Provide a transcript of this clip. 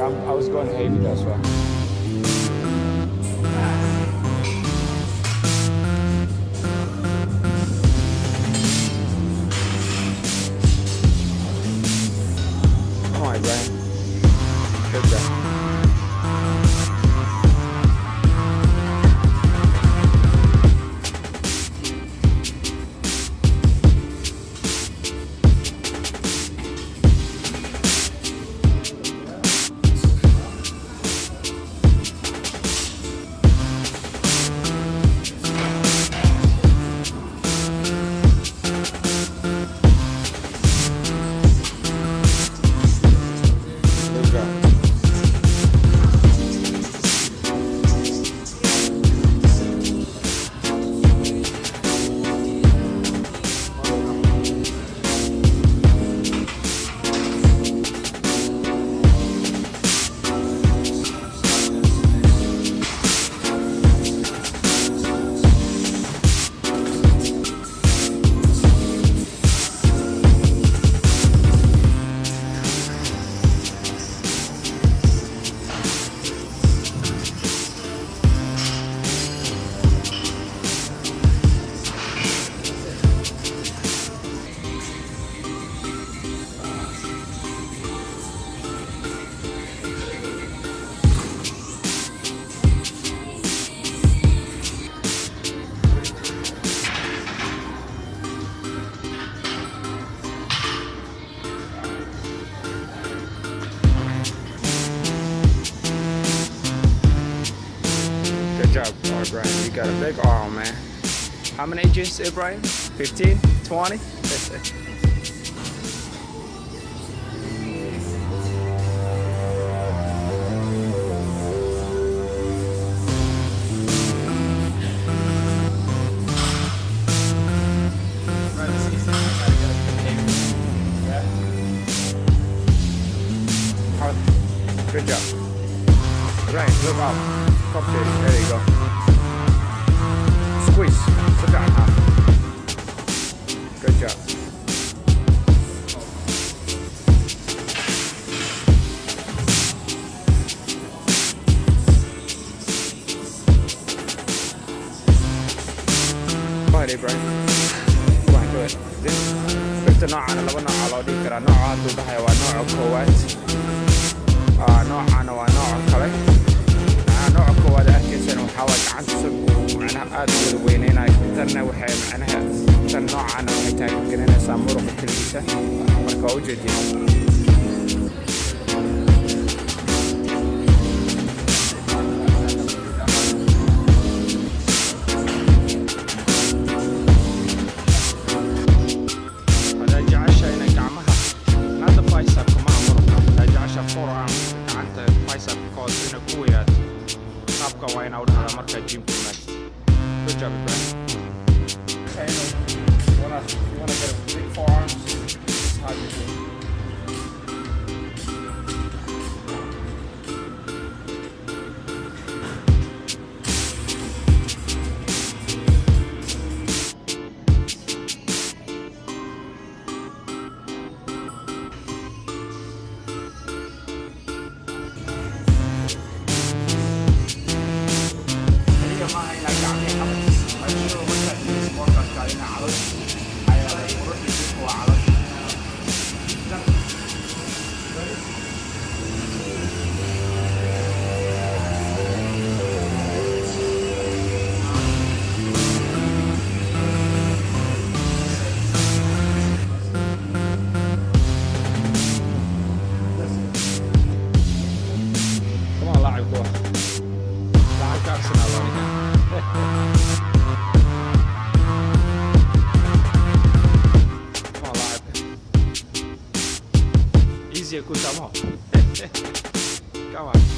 I was going heavy, that's why. Come on, Ibrahim. Good job. Good job, Ibrahim. You got a big arm, man. How many inches, Ibrahim? 15? 20? Good job. Right, look up. Top it. There you go. Squeeze. Sit down, huh? Good job. Go ahead, Ibrahim. Go ahead, do it. Birta noocan laba nooca loo dhigi karaa. Nooca hadduu dhahayo waa nooca koowaad. noocana waa nooca kale. nooca koowaad arkaysan waxaa waa gacanta sug macnaha aad u wada weyneynayo. tanna waxay macnaha tan noocana waxay taageerinaysaa muruqa keligiisa. Marka waa ujeedin. Good job, Ibrahim. Okay, you wanna get a big forearms? This is how you do it. Easy, good, come on. Come on.